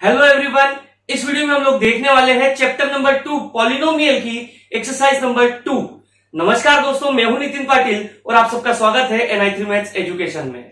Hello everyone, इस video में हम लोग देखने वाले हैं चैप्टर नंबर 2 पॉलिनोमियल की एक्सरसाइज नंबर 2। नमस्कार दोस्तों, मैं हूं नितिन पाटिल और आप सबका स्वागत है NI3 मैथ्स एजुकेशन में।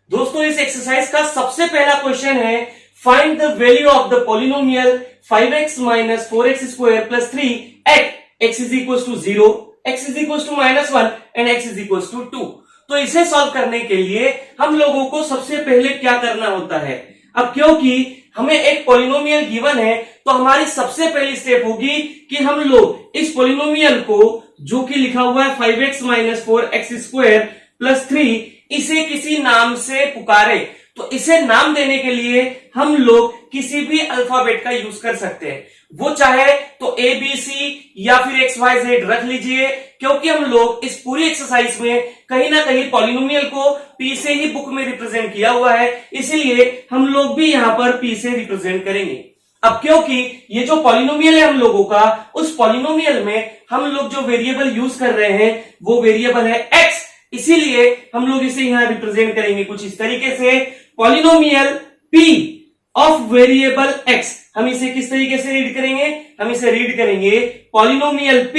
दोस्तों, इस एक्सरसाइज का सबसे पहला क्वेश्चन है find the value of the polynomial 5x - 4x² + 3 at x = 0, x = -1 and x = 2। तो इसे सॉल्व करने के लिए हम लोगों को सबसे पहले क्या करना होता है। अब क्योंकि हमें एक पॉलिनोमियल गिवन है तो हमारी सबसे पहली स्टेप होगी कि हम लोग इस पॉलिनोमियल को जो कि लिखा हुआ है 5x - 4x² + 3 इसे किसी नाम से पुकारे। तो इसे नाम देने के लिए हम लोग किसी भी अल्फाबेट का यूज कर सकते हैं, वो चाहे तो ABC या फिर XYZ रख लीजिए, क्योंकि हम लोग इस पूरी एक्सरसाइज में कहीं ना कहीं पॉलिनोमियल को P से ही बुक में रिप्रेजेंट किया हुआ है, इसीलिए हम लोग भी यहां पर P से रिप्रेजेंट करेंगे। अब क्योंकि ये जो पॉलिनोमियल है हम लोगों का, उस पॉलिनोमियल में हम लोग जो वेरिएबल यूज कर रहे हैं वो वेरिएबल है x, इसीलिए हम लोग इसे यहां रिप्रेजेंट करेंगे कुछ इस तरीके से, polynomial P of variable x। हम इसे किस तरीके से रीड करेंगे? हम इसे रीड करेंगे polynomial P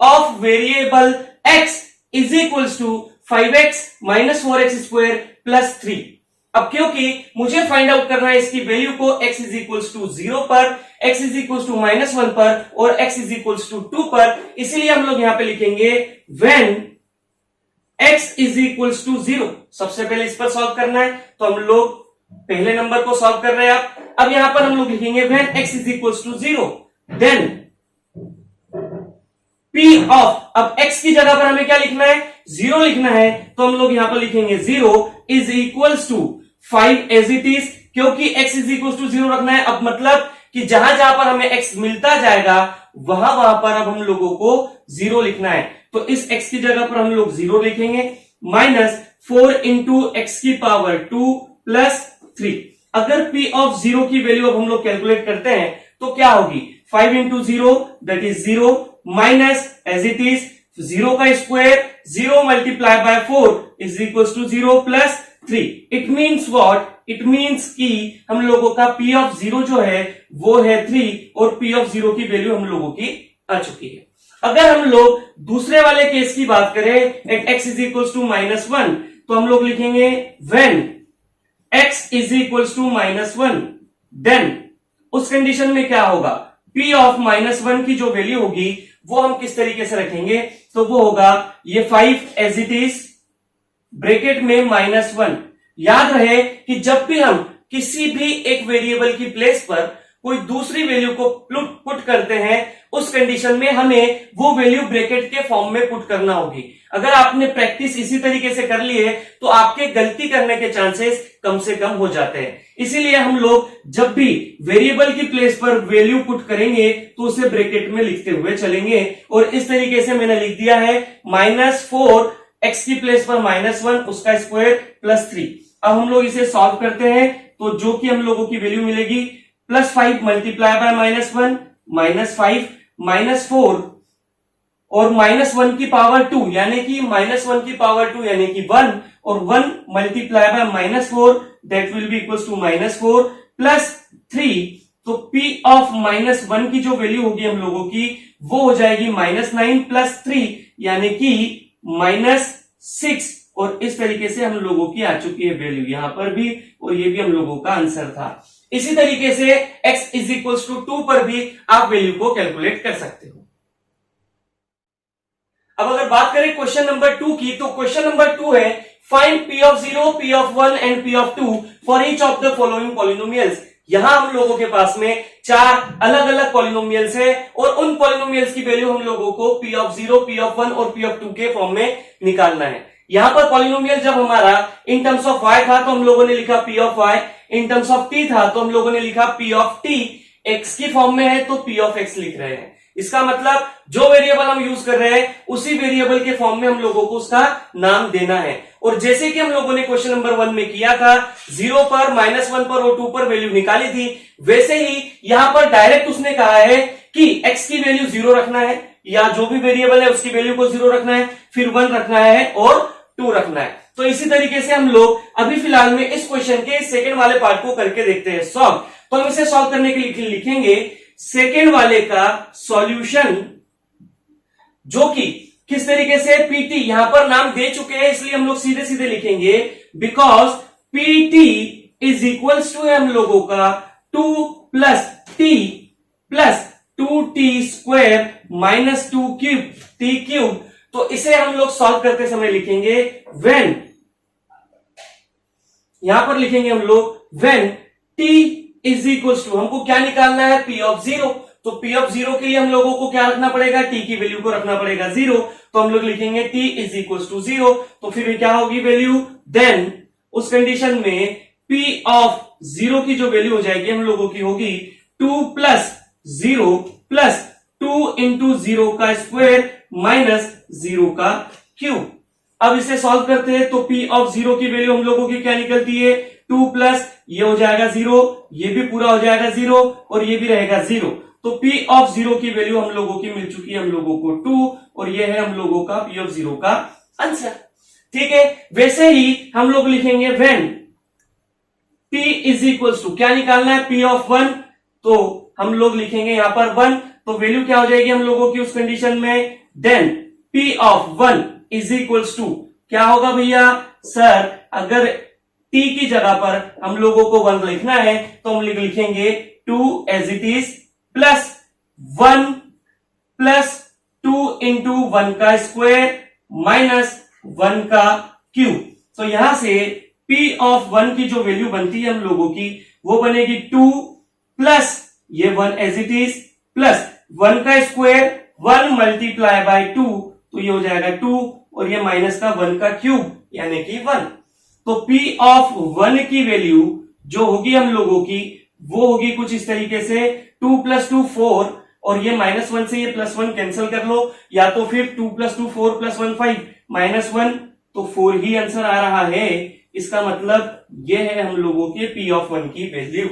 of variable x is equals to 5x - 4x² + 3। अब क्योंकि मुझे फाइंड आउट करना है इसकी वैल्यू को x = 0 पर, x = -1 पर और x = 2 पर, इसीलिए हम लोग यहां पे लिखेंगे when x = 0। सबसे पहले इस पर सॉल्व करना है, तो हम लोग पहले नंबर को सॉल्व कर रहे हैं। अब यहां पर हम लोग लिखेंगे when x = 0 then P of, अब x की जगह पर हमें क्या लिखना है? 0 लिखना है, तो हम लोग यहां पर लिखेंगे 0 is equals to 5 as it is, क्योंकि x = 0 रखना है। अब मतलब कि जहां जहां पर हमें x मिलता जाएगा वहां पर अब हम लोगों को 0 लिखना है, तो इस x की जगह पर हम लोग 0 लिखेंगे, -4 × x⁻² + 3। अगर P ऑफ 0 की वैल्यू अब हम लोग कैलकुलेट करते हैं तो क्या होगी? 5 × 0 that is 0 minus as it is 0 का square 0 × 4 is equal to 0 + 3। It means what? It means कि हम लोगों का P ऑफ 0 जो है वो है 3 और P ऑफ 0 की वैल्यू हम लोगों की आ चुकी है। अगर हम लोग दूसरे वाले केस की बात करें एट x = -1, तो हम लोग लिखेंगे when x = -1 देन उस कंडीशन में क्या होगा? P ऑफ -1 की जो वैल्यू होगी वो हम किस तरीके से रखेंगे? तो वो होगा ये 5 एज इट इज ब्रैकेट में -1। याद रहे कि जब भी हम किसी भी एक वेरिएबल की प्लेस पर कोई दूसरी वैल्यू को पुट करते हैं, उस कंडीशन में हमें वो वैल्यू ब्रैकेट के फॉर्म में पुट करना होगी। अगर आपने प्रैक्टिस इसी तरीके से कर ली है तो आपके गलती करने के चांसेस कम से कम हो जाते हैं। इसीलिए हम लोग जब भी वेरिएबल की प्लेस पर वैल्यू पुट करेंगे तो उसे ब्रैकेट में लिखते हुए चलेंगे। और इस तरीके से मैंने लिख दिया है -4 x की प्लेस पर -1 उसका स्क्वायर + 3। अब हम लोग इसे सॉल्व करते हैं तो जो कि हम लोगों की वैल्यू मिलेगी +5 × -1 -5 -4 और -1⁻², यानी कि -1⁻² यानी कि 1 और 1 × -4 that will be equals to -4 + 3। तो P ऑफ -1 की जो वैल्यू होगी हम लोगों की वो हो जाएगी -9 + 3 यानी कि -6। और इस तरीके से हम लोगों की आ चुकी है वैल्यू यहां पर भी, और ये भी हम लोगों का आंसर था। इसी तरीके से x = 2 पर भी आप वैल्यू को कैलकुलेट कर सकते हो। अब अगर बात करें क्वेश्चन नंबर 2 की, तो क्वेश्चन नंबर 2 है find P of 0, P of 1 and P of 2 for each of the following polynomials. यहां हम लोगों के पास में 4 अलग अलग पॉलिनोमियल्स है और उन पॉलिनोमियल्स की वैल्यू हम लोगों को P ऑफ 0, P ऑफ 1 और P ऑफ 2 के फॉर्म में निकालना है। यहां पर पॉलिनोमियल जब हमारा इन टर्म्स ऑफ y था तो हम लोगों ने लिखा P of y, in terms of t था तो हम लोगों ने लिखा P ऑफ t, x की फॉर्म में है तो P ऑफ x लिख रहे हैं। इसका मतलब जो वेरिएबल हम यूज कर रहे हैं उसी वेरिएबल के फॉर्म में हम लोगों को उसका नाम देना है। और जैसे कि हम लोगों ने क्वेश्चन नंबर 1 में किया था, 0 पर, -1 पर और 2 पर वैल्यू निकाली थी, वैसे ही यहां पर डायरेक्ट उसने कहा है कि x की वैल्यू 0 रखना है, या जो भी वेरिएबल है उसकी वैल्यू को 0 रखना है, फिर 1 रखना है और 2 रखना है। तो इसी तरीके से हम लोग अभी फिलहाल में इस क्वेश्चन के सेकंड वाले पार्ट को करके देखते हैं सॉल्व। तो हम इसे सॉल्व करने के लिए लिखेंगे सेकंड वाले का सॉल्यूशन, जो कि किस तरीके से पीटी यहां पर नाम दे चुके हैं इसलिए हम लोग सीधे सीधे लिखेंगे because P T is equals to है हम लोगों का 2 plus T plus 2t square minus 2 cube T cube. तो इसे हम लोग सॉल्व करते समय लिखेंगे व्हेन, यहां पर लिखेंगे हम लोग when t is equals to, हमको क्या निकालना है p ऑफ 0। तो p ऑफ 0 के लिए हम लोगों को क्या रखना पड़ेगा, t की वैल्यू को रखना पड़ेगा 0। तो हम लोग लिखेंगे t इज इक्वल्स टू 0। तो फिर क्या होगी वैल्यू, देन उस कंडीशन में p ऑफ 0 की जो वैल्यू हो जाएगी हम लोगों की होगी 2 प्लस 0 प्लस 2 इंटू 0 का स्क्वायर माइनस 0 का क्यूब। अब इसे सॉल्व करते हैं तो p ऑफ 0 की वैल्यू हम लोगों की क्या निकलती है, 2 प्लस ये हो जाएगा 0, ये भी पूरा हो जाएगा 0 और ये भी रहेगा 0। तो p ऑफ 0 की वैल्यू हम लोगों की मिल चुकी है हम लोगों को 2 और ये है हम लोगों का p ऑफ 0 का आंसर। ठीक है, वैसे ही हम लोग लिखेंगे when p is equals to, क्या निकालना है p ऑफ 1, तो हम लोग लिखेंगे यहां पर 1। तो वैल्यू क्या हो जाएगी हम लोगों की उस कंडीशन में, then p of 1 is equals to क्या होगा भैया सर, अगर t की जगह पर हम लोगों को 1 लिखना है तो हम लिखेंगे 2 as it is plus 1 plus 2 into 1 का स्क्वायर माइनस 1 का क्यूब। तो यहां से p ऑफ 1 की जो वैल्यू बनती है हम लोगों की वो बनेगी 2 प्लस ये 1 एज इट इज प्लस 1 का स्क्वायर 1 मल्टीप्लाई बाय 2, तो ये हो जाएगा 2 और ये माइनस का 1 का क्यूब यानी कि 1। तो p ऑफ 1 की वैल्यू जो होगी हम लोगों की वो होगी कुछ इस तरीके से 2 प्लस 2 4 और ये माइनस 1 से ये प्लस 1 कैंसिल कर लो, या तो फिर 2 प्लस 2 4 प्लस 1 5 माइनस 1, तो 4 ही आंसर आ रहा है। इसका मतलब ये है हम लोगों के p ऑफ 1 की वैल्यू।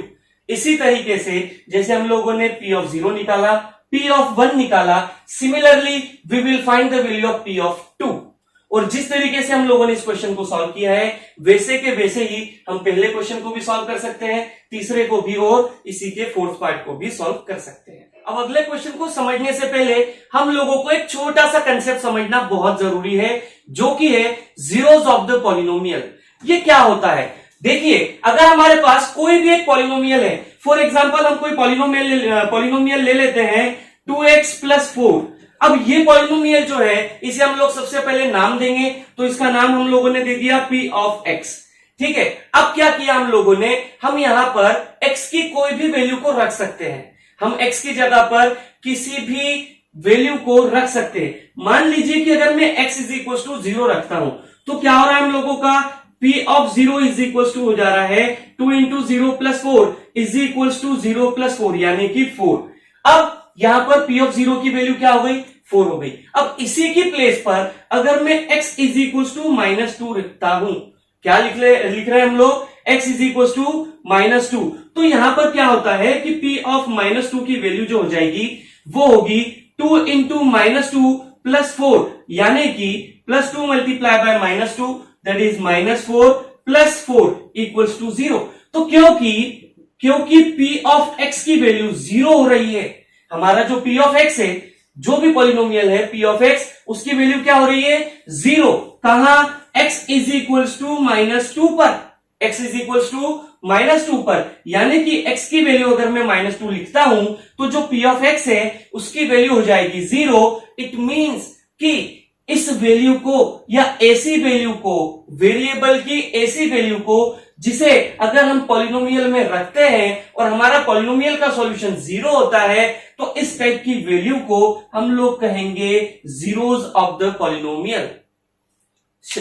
इसी तरीके से जैसे हम लोगों ने p ऑफ 0 निकाला, p ऑफ 1 निकाला, similarly we will find the value of p of 2। और जिस तरीके से हम लोगों ने इस क्वेश्चन को सॉल्व किया है वैसे के वैसे ही हम पहले क्वेश्चन को भी सॉल्व कर सकते हैं, तीसरे को भी और इसी के फोर्थ पार्ट को भी सॉल्व कर सकते हैं। अब अगले क्वेश्चन को समझने से पहले हम लोगों को एक छोटा सा कंसेप्ट समझना बहुत जरूरी है, जो कि है जीरोस ऑफ द पॉलिनोमियल। ये क्या होता है, देखिए अगर हमारे पास कोई भी एक पॉलिनोमियल है, फॉर एग्जांपल हम कोई पॉलिनोमियल ले लेते हैं 2x प्लस 4। अब ये पॉलिनोमियल जो है इसे हम लोग सबसे पहले नाम देंगे, तो इसका नाम हम लोगों ने दे दिया p ऑफ x। ठीक है, अब क्या किया हम लोगों ने, हम यहां पर x की कोई भी वैल्यू को रख सकते हैं, हम x की जगह पर किसी भी वैल्यू को रख सकते हैं। मान लीजिए कि अगर मैं x इज इक्वल टू 0 रखता हूं तो क्या हो रहा है हम लोगों का, p of 0 is equal to हो जा रहा है 2 into 0 plus 4 is equal to 0 plus 4 यानी कि 4। अब यहां पर p ऑफ 0 की वैल्यू क्या हो गई, 4 हो गई। अब इसी की प्लेस पर अगर मैं x इज इक्वल टू -2 रखता हूं, क्या लिख रहे हैं हम लोग, x इज इक्वल टू -2, तो यहां पर क्या होता है कि p ऑफ -2 की वैल्यू जो हो जाएगी वो होगी 2 इंटू -2 प्लस 4 यानी कि plus 2 multiply by -2 that is -4 plus 4 equals to 0। तो क्योंकि p ऑफ x की वैल्यू 0 हो रही है, हमारा जो p ऑफ x है, जो भी पॉलिनोमियल है p ऑफ x, उसकी वैल्यू क्या हो रही है 0। कहां, x इज इक्वल टू -2 पर, x इज इक्वल टू -2 पर, यानी कि x की वैल्यू अगर मैं -2 लिखता हूं तो जो p ऑफ x है उसकी वैल्यू हो जाएगी 0। इट मींस कि इस वैल्यू को या ऐसी वैल्यू को, वेरिएबल की ऐसी वैल्यू को जिसे अगर हम पॉलिनोमियल में रखते हैं और हमारा पॉलिनोमियल का सॉल्यूशन 0 होता है, तो इस टाइप की वैल्यू को हम लोग कहेंगे जीरोस ऑफ द पॉलिनोमियल।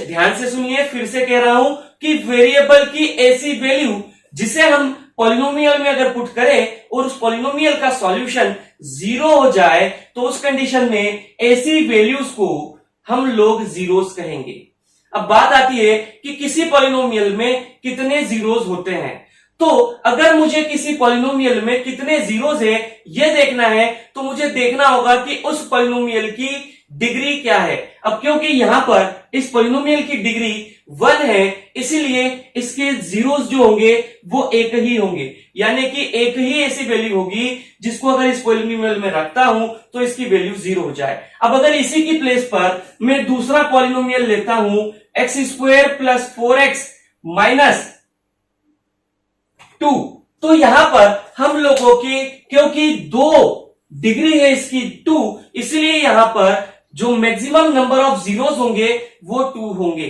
ध्यान से सुनिए, फिर से कह रहा हूं कि वेरिएबल की ऐसी वैल्यू जिसे हम पॉलिनोमियल में अगर पुट करें और उस पॉलिनोमियल का सॉल्यूशन 0 हो जाए तो उस कंडीशन में ऐसी वैल्यूज को हम लोग जीरोस कहेंगे। अब बात आती है कि किसी पॉलिनोमियल में कितने जीरोस होते हैं, तो अगर मुझे किसी पॉलिनोमियल में कितने जीरोस है ये देखना है, तो मुझे देखना होगा कि उस पॉलिनोमियल की डिग्री क्या है। अब क्योंकि यहां पर इस पॉलिनोमियल की डिग्री 1 है, इसीलिए इसके जीरोस जो होंगे वो एक ही होंगे, यानी कि एक ही ऐसी वैल्यू होगी जिसको अगर इस पॉलिनोमियल में रखता हूं तो इसकी वैल्यू 0 हो जाए। अब अगर इसी की प्लेस पर मैं दूसरा पॉलिनोमियल लेता हूं x² + 4x - 2, तो यहां पर हम लोगों की, क्योंकि 2 डिग्री है इसकी 2, इसलिए यहां पर जो मैक्सिमम नंबर ऑफ जीरोस होंगे वो 2 होंगे।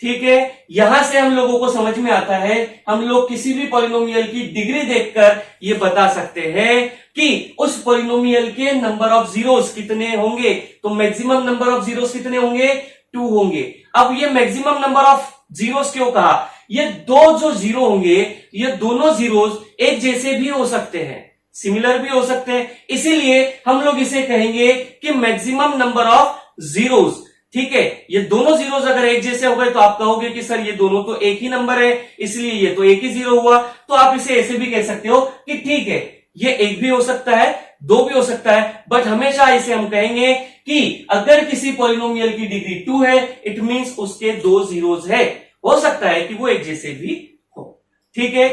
ठीक है, यहां से हम लोगों को समझ में आता है, हम लोग किसी भी पॉलिनोमियल की डिग्री देखकर ये बता सकते हैं कि उस पॉलिनोमियल के नंबर ऑफ जीरोस कितने होंगे। तो मैक्सिमम नंबर ऑफ जीरोस कितने होंगे, 2 होंगे। अब ये मैक्सिमम नंबर ऑफ जीरोस क्यों कहा, ये दो जो जीरो होंगे ये दोनों जीरोस एक जैसे भी हो सकते हैं, सिमिलर भी हो सकते हैं, इसीलिए हम लोग इसे कहेंगे कि मैक्सिमम नंबर ऑफ जीरोस। ठीक है, ये दोनों जीरोस अगर एक जैसे हो गए तो आप कहोगे कि सर ये दोनों तो एक ही नंबर है, इसलिए ये तो एक ही जीरो हुआ। तो आप इसे ऐसे भी कह सकते हो कि ठीक है, ये एक भी हो सकता है, 2 भी हो सकता है, बट हमेशा इसे हम कहेंगे कि अगर किसी पॉलिनोमियल की डिग्री 2 है, इट मींस उसके 2 जीरोस है। हो सकता है कि वो एक जैसे भी हो। ठीक है,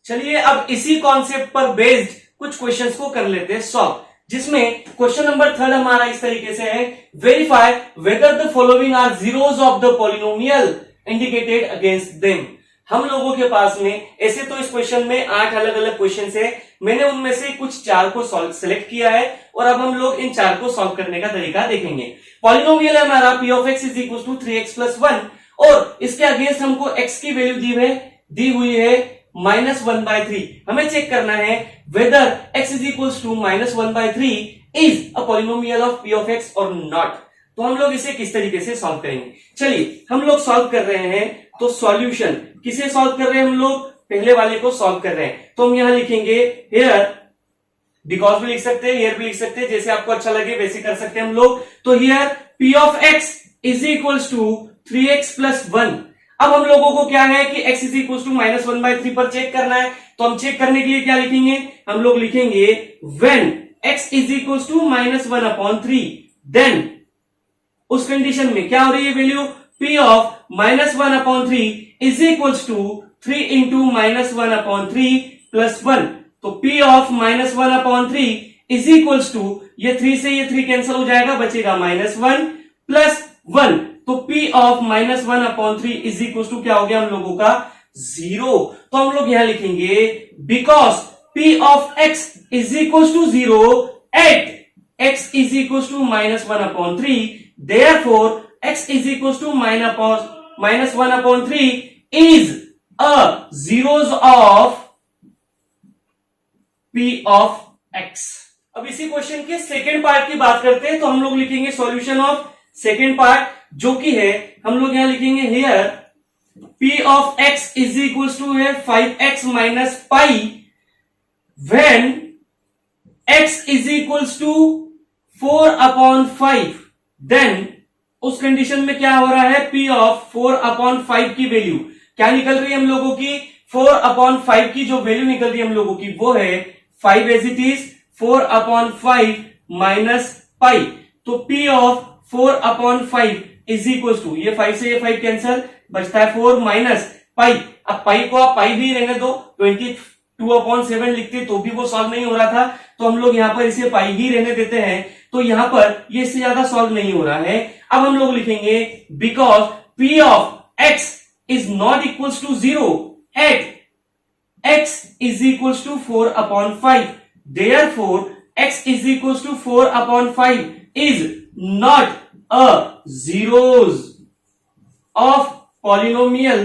चलिए अब इसी कॉन्सेप्ट पर बेस्ड कुछ क्वेश्चंस को कर लेते हैं सॉल्व, जिसमें क्वेश्चन नंबर 3 हमारा इस तरीके से है, verify whether the following are zeros of the polynomial indicated against them. हम लोगों के पास में ऐसे तो इस क्वेश्चन में 8 अलग अलग क्वेश्चन है, मैंने उनमें से कुछ 4 को सिलेक्ट किया है और अब हम लोग इन 4 को सॉल्व करने का तरीका देखेंगे। पॉलिनोमियल है हमारा p of x = 3x + 1 और इसके अगेंस्ट हमको x की वैल्यू दी हुई है -1/3। हमें चेक करना है whether x = -1/3 is a polynomial of p of x और नॉट। तो हम लोग इसे किस तरीके से सॉल्व करेंगे, चलिए हम लोग सॉल्व कर रहे हैं। तो सॉल्यूशन किसे सॉल्व कर रहे हैं, हम लोग पहले वाले को सॉल्व कर रहे हैं। तो हम यहां लिखेंगे हियर, बिकॉज भी लिख सकते हैं, हियर भी लिख सकते हैं, जैसे आपको अच्छा लगे वैसे कर सकते हैं हम लोग। तो here p of x = 3x + 1। अब हम लोगों को क्या है कि x = -1/3 पर चेक करना है। तो हम चेक करने के लिए क्या लिखेंगे, हम लोग लिखेंगे when x = -1/3, देन उस कंडीशन में क्या हो रही है वैल्यू, p of -1/3 = 3 × -1/3 + 1। तो p of -1/3 ये 3 से ये 3 कैंसिल हो जाएगा, बचेगा -1 + 1। तो p of -1/3 क्या हो गया हम लोगों का 0। तो हम लोग यहां लिखेंगे because p of x = 0 at x = -1/3, therefore x = -1/3 is a zeros of p of x। अब इसी क्वेश्चन के सेकेंड पार्ट की बात करते हैं। तो हम लोग लिखेंगे सॉल्यूशन ऑफ सेकेंड पार्ट, जो कि है हम लोग यहां लिखेंगे here p of x = 5x - pi when x = 4/5, then उस कंडीशन में क्या हो रहा है, p of 4/5 की वैल्यू क्या निकल रही है हम लोगों की, 4/5 की जो वैल्यू निकल रही है हम लोगों की वो है 5 as it is 4/5 - pi। तो p of 4/5 = ये 5 से ये 5 कैंसल, बचता है 4 माइनस पाई। अब पाई को आप पाई भी रहने दो, 22/7 लिखते तो भी वो सॉल्व नहीं हो रहा था, तो हम लोग यहाँ पर इसे पाई ही रहने देते हैं। तो यहाँ पर ये इससे ज्यादा सॉल्व नहीं हो रहा है। अब हम लोग लिखेंगे because p of x is not equals to 0 at x = 4/5, therefore x = 4/5 is not a zeros of polynomial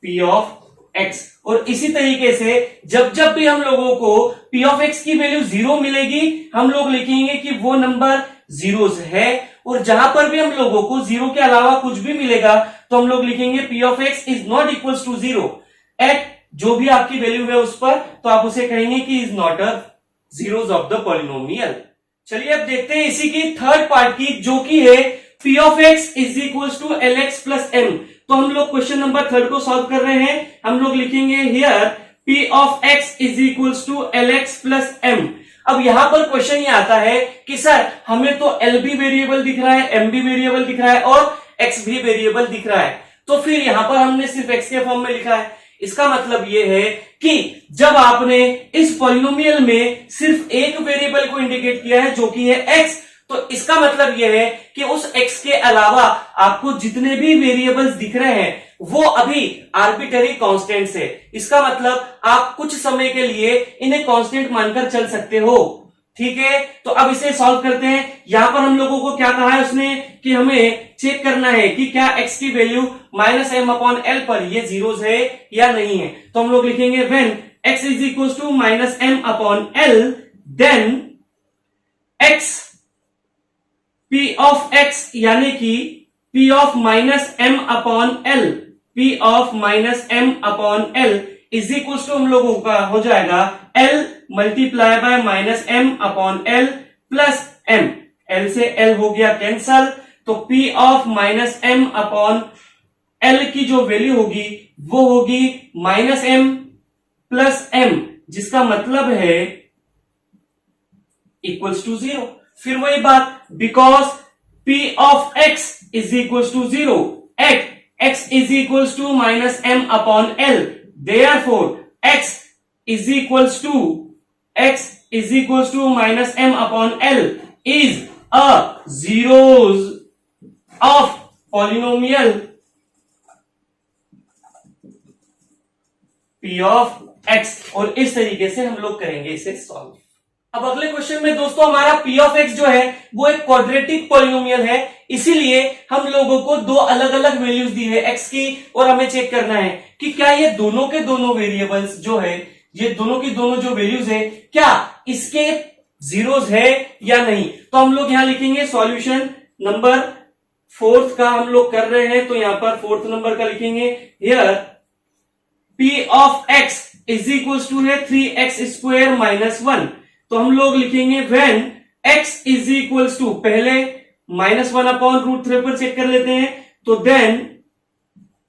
p of x। और इसी तरीके से जब जब भी हम लोगों को p of x की वैल्यू 0 मिलेगी, हम लोग लिखेंगे कि वो नंबर जीरोस है, और जहां पर भी हम लोगों को 0 के अलावा कुछ भी मिलेगा तो हम लोग लिखेंगे p of x is not equals to 0 eight जो भी आपकी वैल्यू है उस पर, तो आप उसे कहेंगे कि is not a zeros of the polynomial. चलिए अब देखते हैं इसी की थर्ड पार्ट की, जो कि है P of X is equal to L X plus M. तो हम लोग क्वेश्चन नंबर 3 को सॉल्व कर रहे हैं। हम लोग लिखेंगे here P of X is equal to L X plus M. अब यहां पर क्वेश्चन ये आता है कि सर हमें तो एल भी वेरिएबल दिख रहा है, एम भी वेरिएबल दिख रहा है और एक्स भी वेरिएबल दिख रहा है, तो फिर यहां पर हमने सिर्फ एक्स के फॉर्म में लिखा है। इसका मतलब यह है कि जब आपने इस पॉलिनोमियल में सिर्फ एक वेरिएबल को इंडिकेट किया है जो कि है एक्स, तो इसका मतलब यह है कि उस एक्स के अलावा आपको जितने भी वेरिएबल्स दिख रहे हैं वो अभी आर्बिट्ररी कांस्टेंट्स है। इसका मतलब आप कुछ समय के लिए इन्हें कांस्टेंट मानकर चल सकते हो। ठीक है, तो अब इसे सॉल्व करते हैं। यहां पर हम लोगों को क्या कहा है उसने कि हमें चेक करना है कि क्या x की value minus M upon L पर ये जीरोस है या नहीं है। तो हम लोग लिखेंगे when x is equal to minus M upon L then x p of x यानी कि p of minus M upon L, p of minus M upon L is equal to हम लोगों का हो जाएगा l multiply by minus M upon L plus M. L से L हो गया कैंसल, तो p of minus M upon L की जो वैल्यू होगी वो होगी माइनस एम प्लस एम, जिसका मतलब है इक्वल्स टू 0। फिर वही बात, because p of x is equals to 0 at x is equals to minus M upon L, therefore x is equals to minus m upon L is a zeros of polynomial p of x। और इस तरीके से हम लोग करेंगे इसे solve. अब अगले क्वेश्चन में दोस्तों हमारा p of x जो है वो एक क्वाड्रेटिक पॉलिनोमियल है, इसीलिए हम लोगों को दो अलग अलग वैल्यूज दी है x की और हमें चेक करना है कि क्या ये दोनों के दोनों वेरिएबल्स जो है, ये दोनों की दोनों जो वैल्यूज है क्या इसके जीरोस है या नहीं। तो हम लोग यहां लिखेंगे सॉल्यूशन नंबर 4 का हम लोग कर रहे हैं, तो यहां पर 4th नंबर का लिखेंगे here p of x is equal to है 3x स्क्वायर माइनस 1। तो हम लोग लिखेंगे when x is equal to, पहले माइनस 1 अपॉन रूट 3 पर चेक कर लेते हैं, तो then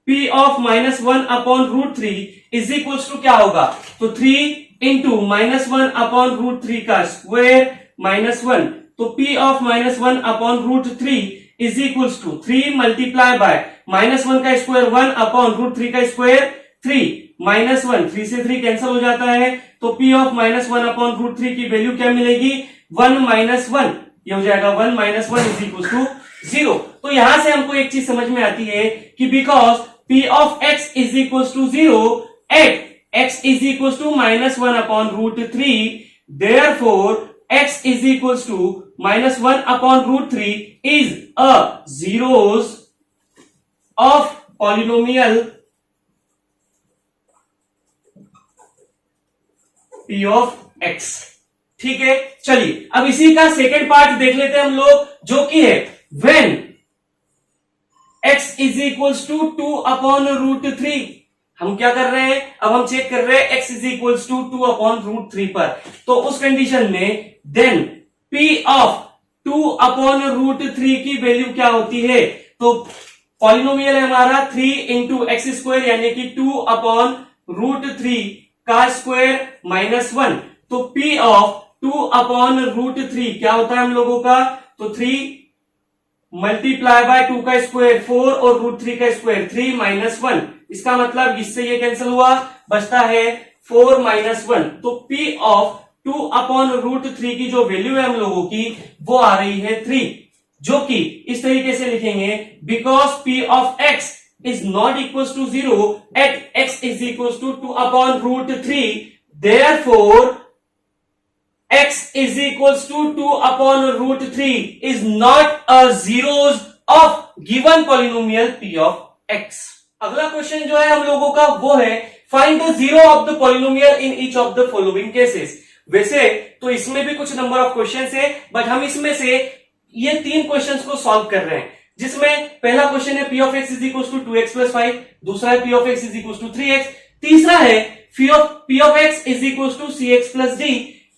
p of minus 1 upon root 3 is equal to क्या होगा, तो 3 इंटू माइनस 1 अपॉन रूट 3 का स्क्वायर माइनस 1, तो p of minus 1 upon root 3 is equal to 3 multiply by minus 1 का स्क्वायर 1 अपॉन रूट 3 का स्क्वायर 3 माइनस 1, 3 से 3 cancel हो जाता है, तो p of minus 1 upon root 3 की वैल्यू क्या मिलेगी 1 माइनस 1, ये हो जाएगा 1 माइनस 1 इज इक्वल टू 0। तो यहां से हमको एक चीज समझ में आती है कि because p of x is equal to 0 at x is equal to minus 1 upon root 3, therefore x is equal to minus 1 upon root 3 is a zeros of polynomial p of x। ठीक है, चलिए अब इसी का second part देख लेते हैं हम लोग, जो कि है when x is equal to 2 upon root 3। हम क्या कर रहे हैं, अब हम चेक कर रहे हैं x is equal to 2 upon root 3 पर, तो उस कंडीशन में then p of 2 upon root 3 की वैल्यू क्या होती है, तो पॉलिनोमियल है हमारा 3 इंटू एक्स स्क्वायर यानी कि 2 अपॉन रूट 3 का स्क्वायर माइनस 1, तो p ऑफ 2 अपॉन रूट 3 क्या होता है हम लोगों का, तो 3 मल्टीप्लाई बाय 2 का स्क्वायर 4 और रूट 3 का स्क्वायर 3 माइनस 1, इसका मतलब इससे ये कैंसिल हुआ, बचता है 4 माइनस 1, तो p ऑफ 2 अपॉन रूट 3 की जो वैल्यू है हम लोगों की वो आ रही है 3, जो कि इस तरीके से लिखेंगे because p of x is not equals to 0 at x is equals to 2 upon root 3, therefore x is equals to 2 upon root 3 is not a zeros of given polynomial p of x। अगला question जो है हम लोगों का वो है find the zero of the polynomial in each of the following cases. वैसे तो इसमें भी कुछ नंबर ऑफ क्वेश्चंस है, बट हम इसमें से ये 3 क्वेश्चंस को सॉल्व कर रहे हैं, जिसमें पहला क्वेश्चन है p of x is equal to 2x plus 5, दूसरा है p of x is equal to 3x, तीसरा है p of x is equal to cx plus d,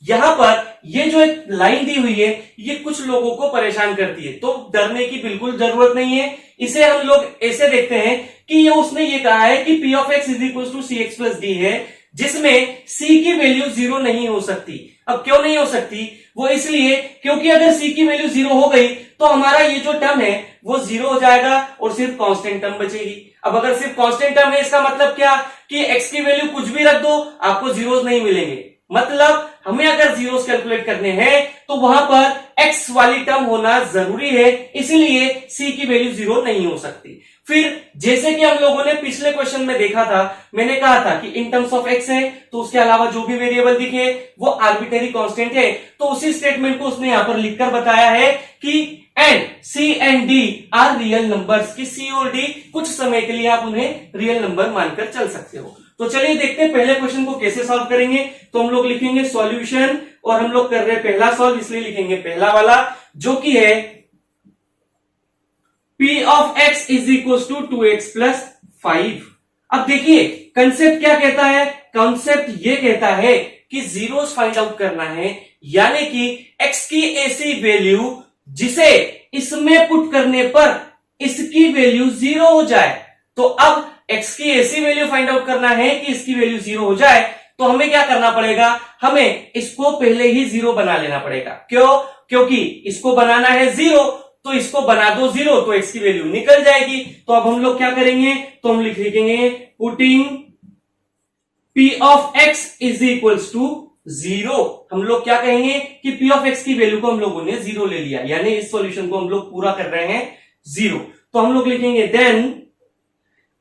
यहां पर ये जो एक लाइन दी हुई है ये कुछ लोगों को परेशान करती है, तो डरने की बिल्कुल जरूरत नहीं है। इसे हम लोग ऐसे देखते हैं कि ये उसने ये कहा है कि p of x is equal to C X plus D है, जिसमें c की वैल्यू 0 नहीं हो सकती। अब क्यों नहीं हो सकती? वो इसलिए क्योंकि अगर c की वैल्यू 0 हो गई तो हमारा ये जो टर्म है वो 0 हो जाएगा और सिर्फ कांस्टेंट टर्म बचेगी। अब अगर सिर्फ कांस्टेंट टर्म है इसका मतलब क्या कि x की वैल्यू कुछ भी रख दो आपको जीरोस नहीं मिलेंगे। मतलब हमें अगर जीरोस कैलकुलेट करने हैं तो वहां पर x वाली टर्म होना जरूरी है, इसीलिए c की वैल्यू 0 नहीं हो सकती। फिर जैसे कि हम लोगों ने पिछले क्वेश्चन में देखा था, मैंने कहा था कि इन टर्म्स ऑफ x है तो उसके अलावा जो भी वेरिएबल दिखे वो आर्बिट्रेरी कांस्टेंट है, तो उसी स्टेटमेंट को उसने यहां पर लिखकर बताया है कि and c and d are real numbers, कि c और d कुछ समय के लिए आप उन्हें रियल नंबर मानकर चल सकते हो। तो चलिए देखते हैं पहले क्वेश्चन को कैसे सॉल्व करेंगे। तो हम लोग लिखेंगे सॉल्यूशन, और हम लोग कर रहे हैं पहला सॉल्व, इसलिए लिखेंगे पहला वाला जो कि है p of x is equal to 2x plus 5। अब देखिए कंसेप्ट क्या कहता है, कंसेप्ट ये कहता है कि जीरोस फाइंड आउट करना है, यानी कि x की ऐसी वैल्यू जिसे इसमें पुट करने पर इसकी वैल्यू 0 हो जाए। तो अब x की ऐसी वैल्यू फाइंड आउट करना है कि इसकी वैल्यू 0 हो जाए, तो हमें क्या करना पड़ेगा, हमें इसको पहले ही 0 बना लेना पड़ेगा। क्यों? क्योंकि इसको बनाना है 0, तो इसको बना दो 0 तो x की वैल्यू निकल जाएगी। तो अब हम लोग क्या करेंगे, तो हम लिखेंगे putting p of x is equals to 0। हम लोग क्या कहेंगे कि p ऑफ x की वैल्यू को हम लोगों ने 0 ले लिया, यानी इस सॉल्यूशन को हम लोग पूरा कर रहे हैं 0। तो हम लोग लिखेंगे देन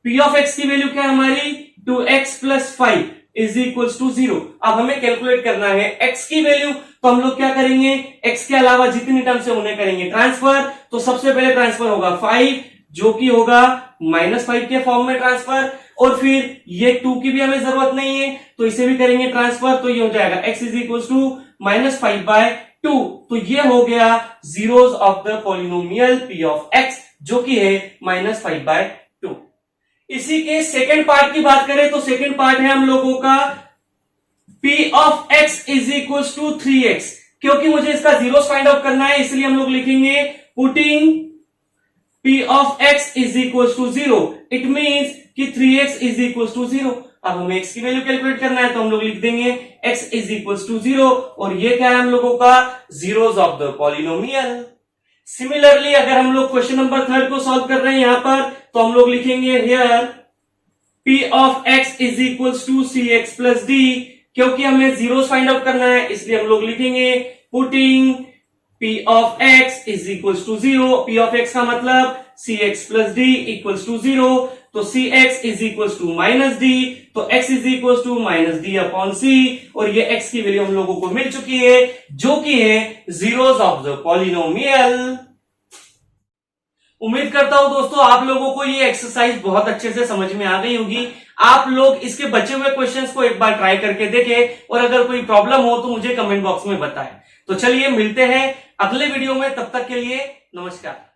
p ऑफ x की वैल्यू क्या है हमारी 2x plus 5 is equals to 0। अब हमें कैलकुलेट करना है x की वैल्यू, तो हम लोग क्या करेंगे, x के अलावा जितनी टर्म्स है उन्हें करेंगे ट्रांसफर। तो सबसे पहले ट्रांसफर होगा 5 जो कि होगा -5 के फॉर्म में ट्रांसफर, और फिर ये 2 की भी हमें जरूरत नहीं है तो इसे भी करेंगे ट्रांसफर। तो ये हो जाएगा x इज इक्वल टू -5/2। तो ये हो गया zeros of the polynomial p of x जो कि है -5/2। इसी के सेकेंड पार्ट की बात करें तो सेकेंड पार्ट है हम लोगों का p of x is equal to 3x। क्योंकि मुझे इसका जीरोस फाइंड आउट करना है इसलिए हम लोग लिखेंगे putting p of x is equal to 0। It means कि 3x इज इक्वल टू 0। अब हमें x की वैल्यू कैलकुलेट करना है तो हम लोग लिख देंगे x इज इक्वल टू 0, और ये क्या है हम लोगों का zeros of the polynomial. Similarly अगर हम लोग क्वेश्चन नंबर 3 को सॉल्व कर रहे हैं यहां पर, तो हम लोग लिखेंगे here p of x is equal to C X plus D. क्योंकि हमें जीरोस फाइंड आउट करना है इसलिए हम लोग लिखेंगे putting p of x is equal to 0। p of x का मतलब cx plus D equal to 0, तो cx is equal to minus D, तो x is equal to minus D upon C, और ये x की वैल्यू हम लोगों को मिल चुकी है जो कि है जीरोस ऑफ द पॉलिनोमियल। उम्मीद करता हूं दोस्तों आप लोगों को ये एक्सरसाइज बहुत अच्छे से समझ में आ गई होगी। आप लोग इसके बचे हुए क्वेश्चंस को एक बार ट्राई करके देखें, और अगर कोई प्रॉब्लम हो तो मुझे कमेंट बॉक्स में बताएं। तो चलिए मिलते हैं अगले वीडियो में, तब तक के लिए नमस्कार।